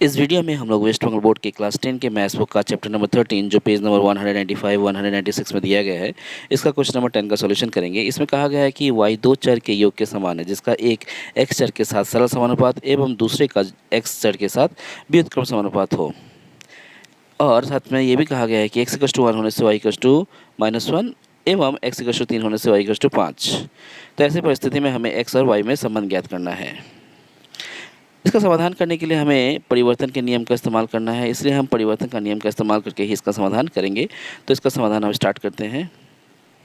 इस वीडियो में हम लोग वेस्ट बंगाल बोर्ड के क्लास 10 के मैथ्स बुक का चैप्टर नंबर 13 जो पेज नंबर 195 196 में दिया गया है, इसका क्वेश्चन नंबर 10 का सॉल्यूशन करेंगे। इसमें कहा गया है कि y दो चर के योग के समान है, जिसका एक x चर के साथ सरल समानुपात एवं दूसरे का x चर के साथ व्युत्क्रम समानुपात हो। और साथ में ये भी कहा गया है कि x = 1 होने से y = -1 एवं x = 3 होने से y = 5। तो ऐसी परिस्थिति में हमें x और y में संबंध ज्ञात करना है। इसका समाधान करने के लिए हमें परिवर्तन के नियम का इस्तेमाल करना है, इसलिए हम परिवर्तन का नियम का इस्तेमाल करके ही इसका समाधान करेंगे। तो इसका समाधान हम स्टार्ट करते हैं।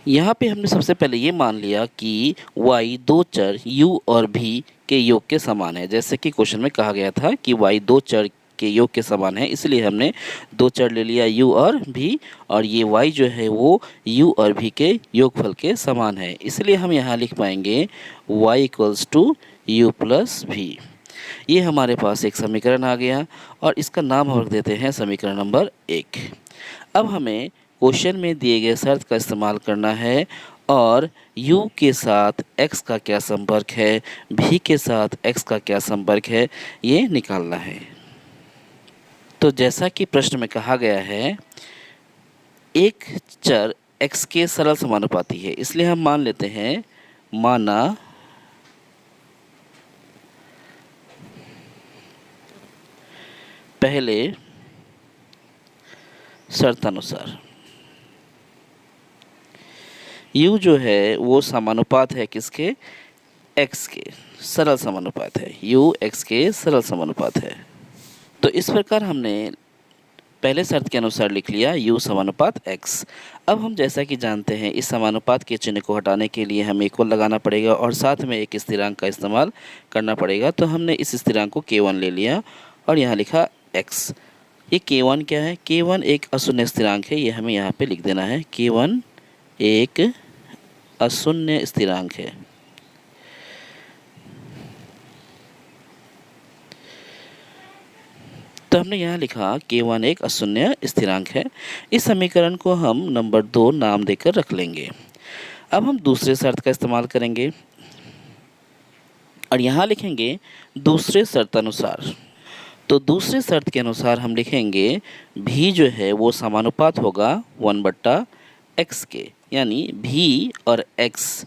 यहाँ पे हमने सबसे पहले ये मान लिया कि y दो चर u और v के योग के समान है। जैसे कि क्वेश्चन में कहा गया था कि y दो चर के योग के समान है, इसलिए हमने दो चर ले लिया u और v, और ये y जो है वो u और v के योगफल के समान है। इसलिए हम यहाँ लिख पाएंगे y = u + v। ये हमारे पास एक समीकरण आ गया और इसका नाम हम रख देते हैं समीकरण नंबर 1। अब हमें क्वेश्चन में दिए गए शर्त का इस्तेमाल करना है और u के साथ x का क्या संपर्क है, v के साथ x का क्या संपर्क है, ये निकालना है। तो जैसा कि प्रश्न में कहा गया है, एक चर x के सरल समानुपाती है, इसलिए हम मान लेते हैं माना पहले शर्तानुसार u जो है वो समानुपात है किसके, x के, सरल समानुपात है। u x के सरल समानुपात है। तो इस प्रकार हमने पहले शर्त के अनुसार लिख लिया u समानुपात x। अब हम जैसा कि जानते हैं इस समानुपात के चिन्ह को हटाने के लिए हमें इक्वल लगाना पड़ेगा और साथ में एक स्थिरांक का इस्तेमाल करना पड़ेगा। तो हमने इस स्थिरांक को k1 ले लिया और यहाँ लिखा x। ये k1 क्या है, k1 एक अशून्य स्थिरांक है, ये हमें यहाँ पे लिख देना है। k1 एक अशून्य स्थिरांक है। तो हमने यहाँ लिखा k1 एक अशून्य स्थिरांक है। इस समीकरण को हम नंबर 2 नाम देकर रख लेंगे। अब हम दूसरे शर्त का इस्तेमाल करेंगे और यहाँ लिखेंगे दूसरे शर्तानुसार। तो दूसरे शर्त के अनुसार हम लिखेंगे v जो है वो समानुपात होगा 1/x के, यानी v और x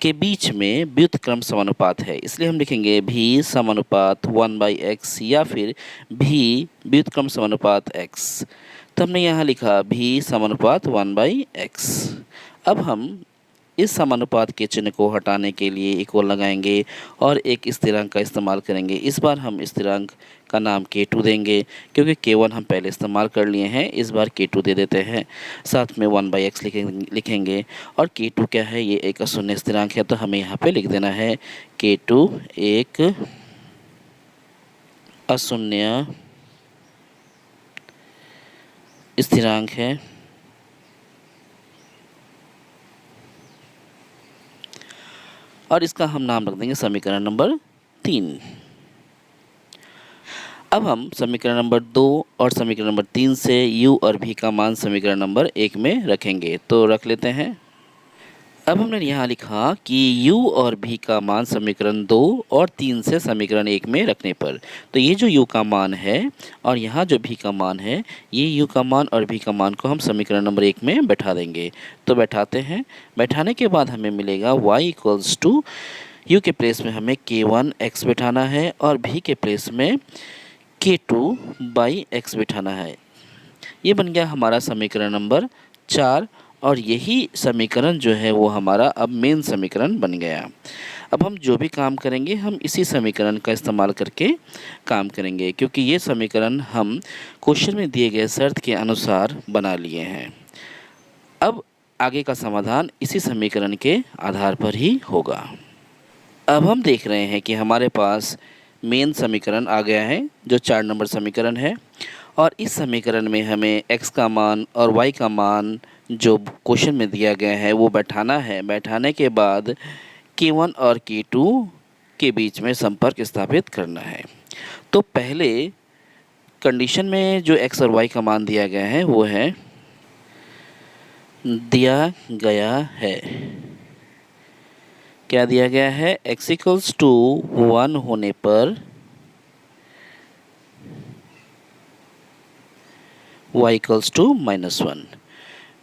के बीच में व्युत्क्रम समानुपात है, इसलिए हम लिखेंगे v समानुपात 1/x या फिर v व्युत्क्रम समानुपात x। तो हमने यहाँ लिखा v समानुपात 1/x। अब हम इस समानुपात के चिन्ह को हटाने के लिए इक्वल लगाएंगे और एक स्थिरांक का इस्तेमाल करेंगे। इस बार हम स्थिरांक का नाम k2 देंगे, क्योंकि k1 हम पहले इस्तेमाल कर लिए हैं, इस बार k2 दे देते हैं। साथ में 1/x लिखेंगे और k2 क्या है, ये एक अशून्य स्थिरांक है, तो हमें यहाँ पे लिख देना है k2 एक अशून्य स्थिरांक है। और इसका हम नाम रख देंगे समीकरण नंबर 3। अब हम समीकरण नंबर 2 और समीकरण नंबर 3 से u और v का मान समीकरण नंबर 1 में रखेंगे। तो रख लेते हैं। अब हमने यहाँ लिखा कि u और v का मान समीकरण 2 और 3 से समीकरण 1 में रखने पर, तो ये जो u का मान है और यहाँ जो v का मान है, ये u का मान और v का मान को हम समीकरण नंबर 1 में बैठा देंगे। तो बैठाते हैं। बैठाने के बाद हमें मिलेगा y = u के प्लेस में हमें k1 x बैठाना है और v के प्लेस में k2/x बैठाना है। ये बन गया हमारा समीकरण नंबर 4 और यही समीकरण जो है वो हमारा अब मेन समीकरण बन गया। अब हम जो भी काम करेंगे हम इसी समीकरण का इस्तेमाल करके काम करेंगे, क्योंकि ये समीकरण हम क्वेश्चन में दिए गए शर्त के अनुसार बना लिए हैं। अब आगे का समाधान इसी समीकरण के आधार पर ही होगा। अब हम देख रहे हैं कि हमारे पास मेन समीकरण आ गया है, जो 4 नंबर समीकरण है, और इस समीकरण में हमें x का मान और y का मान जो क्वेश्चन में दिया गया है वो बैठाना है। बैठाने के बाद k1 और k2 के बीच में संपर्क स्थापित करना है। तो पहले कंडीशन में जो x और y का मान दिया गया है वो है, क्या दिया गया है, x = 1 होने पर y इक्वल्स टू -1।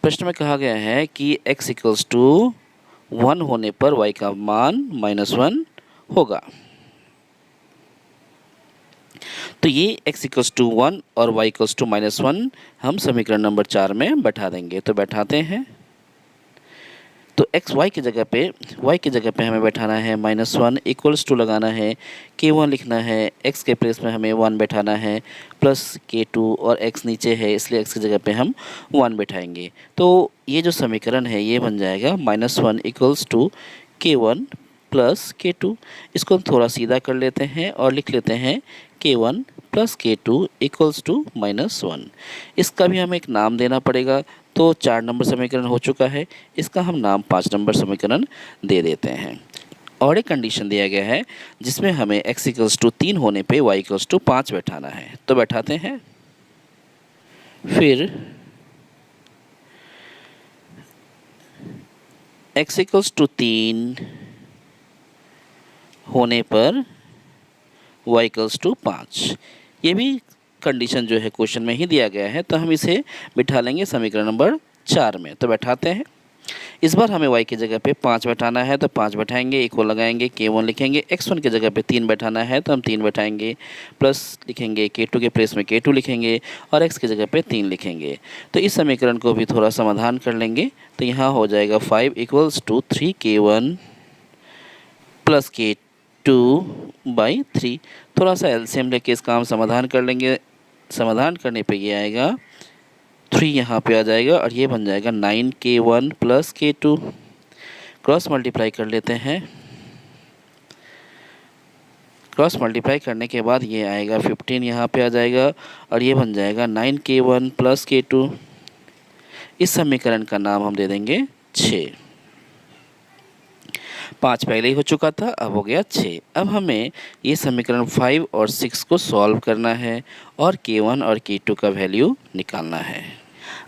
प्रश्न में कहा गया है कि x इक्वल्स टू 1 होने पर y का मान -1 होगा। तो ये x इक्वल्स टू 1 और y इक्वल्स टू -1 हम समीकरण नंबर 4 में बैठा देंगे। तो बैठाते हैं। तो y की जगह पे हमें बैठाना है -1 इक्वल्स टू लगाना है k1 लिखना है, x के प्लेस में हमें 1 बैठाना है प्लस k2 और x नीचे है इसलिए x की जगह पे हम 1 बैठाएंगे। तो ये जो समीकरण है ये बन जाएगा -1 equals to k1 plus k2। इसको हम थोड़ा सीधा कर लेते हैं और लिख लेते हैं k1 plus k2 equals to -1। इसका भी हमें एक नाम देना पड़ेगा। तो 4 नंबर समीकरण हो चुका है, इसका हम नाम 5 नंबर समीकरण दे देते हैं। और एक कंडीशन दिया गया है जिसमें हमें x इक्वल्स टू 3 होने पे y इक्वल्स टू 5 बैठाना है। तो बैठाते हैं। फिर x इक्वल्स टू 3 होने पर y इक्वल्स टू 5, ये भी कंडीशन जो है क्वेश्चन में ही दिया गया है। तो हम इसे बिठा लेंगे समीकरण नंबर 4 में। तो बैठाते हैं। इस बार हमें y की जगह पे 5 बैठाना है तो 5 बैठाएंगे, इक्वल लगाएंगे, k1 लिखेंगे, x1 की जगह पे 3 बैठाना है तो हम 3 बैठाएंगे, प्लस लिखेंगे, k2 के प्लेस में k2 लिखेंगे और x की जगह पे 3 लिखेंगे। तो इस समीकरण को भी थोड़ा समाधान कर लेंगे। तो यहाँ हो जाएगा 5 equals to 3k1 plus k2 by 3। थोड़ा सा एलसीएम लेके इसका हम समाधान कर लेंगे। समाधान करने पे ये आएगा 3 यहाँ पे आ जाएगा और ये बन जाएगा 9k1 plus k2। Cross multiply कर लेते हैं। क्रॉस मल्टीप्लाई करने के बाद ये आएगा 15 यहाँ पे आ जाएगा और ये बन जाएगा 9k1 प्लस k2। इस समीकरण का नाम हम दे देंगे 6। 5 पहले ही हो चुका था, अब हो गया 6। अब हमें ये समीकरण 5 और 6 को सॉल्व करना है और k1 और k2 का वैल्यू निकालना है।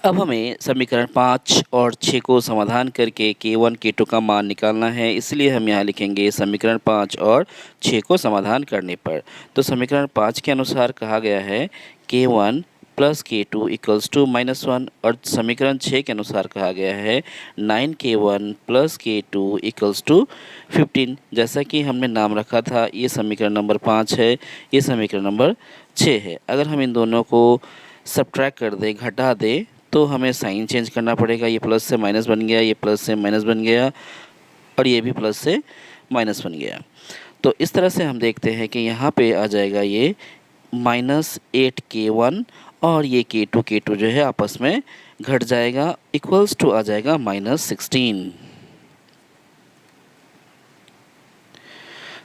अब हमें समीकरण 5 और 6 को समाधान करके k1 k2 का मान निकालना है, इसलिए हम यहाँ लिखेंगे समीकरण 5 और 6 को समाधान करने पर। तो समीकरण 5 के अनुसार कहा गया है k1 plus k2 equals to -1 और समीकरण 6 के अनुसार कहा गया है 9k1 plus k2 equals to 15। जैसा कि हमने नाम रखा था, ये समीकरण नंबर 5 है, ये समीकरण नंबर 6 है। अगर हम इन दोनों को सब्ट्रैक्ट कर दें, घटा दें, तो हमें साइन चेंज करना पड़ेगा। ये प्लस से माइनस बन गया, ये प्लस से माइनस बन गया और ये भी प्लस से माइनस बन गया। तो इस तरह से हम देखते हैं कि यहाँ पे आ जाएगा ये -8k1 और ये k2 जो है आपस में घट जाएगा, इक्वल्स टू आ जाएगा -16।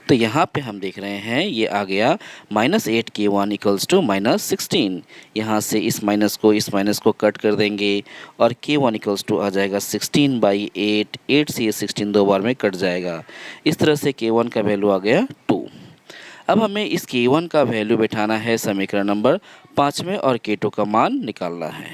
तो यहाँ पे हम देख रहे हैं ये आ गया -8k1 इक्वल्स टू -16। यहाँ से इस माइनस को कट कर देंगे और k1 इक्वल्स टू आ जाएगा 16/8। 8 से ये 16 दो बार में कट जाएगा। इस तरह से k1 का वैल्यू आ गया 2। अब हमें इस k1 का वैल्यू बैठाना है समीकरण नंबर 5 में और k2 का मान निकालना है।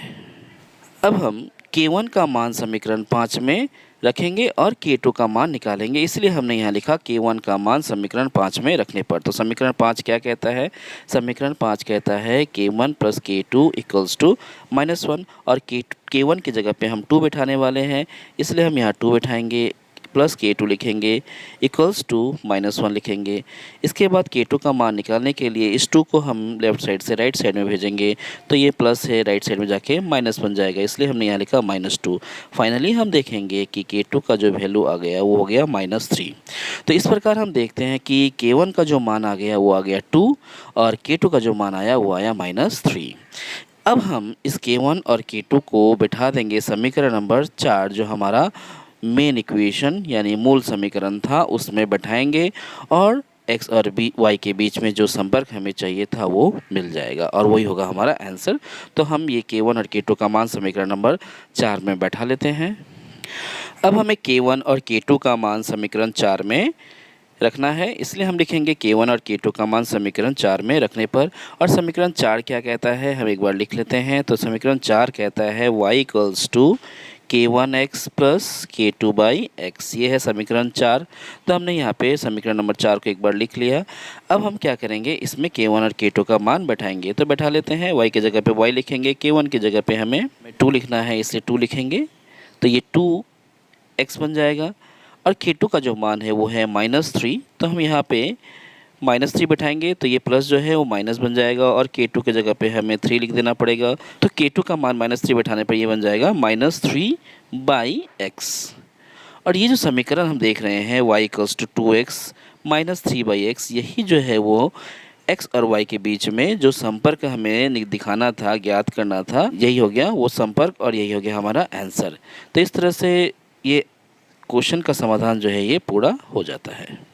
अब हम k1 का मान समीकरण 5 में रखेंगे और k2 का मान निकालेंगे, इसलिए हमने यहाँ लिखा k1 का मान समीकरण 5 में रखने पर। तो समीकरण 5 क्या कहता है? समीकरण 5 कहता है k1 plus k2 equals to -1 और k1 की जगह पे हम 2 बैठाने वाले हैं, इसलिए हम यहाँ 2 बैठाएंगे, प्लस k2 लिखेंगे, इक्वल्स टू -1 लिखेंगे। इसके बाद k2 का मान निकालने के लिए इस 2 को हम लेफ़्ट साइड से राइट साइड में भेजेंगे, तो ये प्लस है, राइट साइड में जाके माइनस बन जाएगा, इसलिए हमने यहाँ लिखा -2। फाइनली हम देखेंगे कि k2 का जो वैल्यू आ गया वो हो गया -3। तो इस प्रकार हम देखते हैं कि k1 का जो मान आ गया वो आ गया 2 और k2 का जो मान आया वो आया -3। अब हम इस k1 और k2 को बिठा देंगे समीकरण नंबर 4, जो हमारा मेन इक्वेशन यानी मूल समीकरण था उसमें बैठाएंगे और x और y के बीच में जो संपर्क हमें चाहिए था वो मिल जाएगा और वही होगा हमारा आंसर। तो हम ये k1 और k2 का मान समीकरण नंबर 4 में बैठा लेते हैं। अब हमें k1 और k2 का मान समीकरण 4 में रखना है, इसलिए हम लिखेंगे k1 और k2 का मान समीकरण 4 में रखने पर। और समीकरण 4 क्या कहता है हम एक बार लिख लेते हैं। तो समीकरण 4 कहता है y equals to k1x plus k2/x, ये है समीकरण 4। तो हमने यहाँ पे समीकरण नंबर 4 को एक बार लिख लिया। अब हम क्या करेंगे, इसमें k1 और k2 का मान बैठाएंगे। तो बैठा लेते हैं, y की जगह पे y लिखेंगे, k1 की जगह पे हमें 2 लिखना है इसलिए 2 लिखेंगे। तो ये 2x बन जाएगा। और k2 का जो मान है वो है -3, तो हम यहाँ पे -3 बैठाएंगे तो ये प्लस जो है वो माइनस बन जाएगा और k2 की जगह पे हमें 3 लिख देना पड़ेगा। तो k2 का मान -3 बैठाने पर ये बन जाएगा -3/x। और ये जो समीकरण हम देख रहे हैं y = 2x -3/x, यही जो है वो x और y के बीच में जो संपर्क हमें दिखाना था, ज्ञात करना था, यही हो गया वो संपर्क और यही हो गया हमारा आंसर। तो इस तरह से ये क्वेश्चन का समाधान जो है ये पूरा हो जाता है।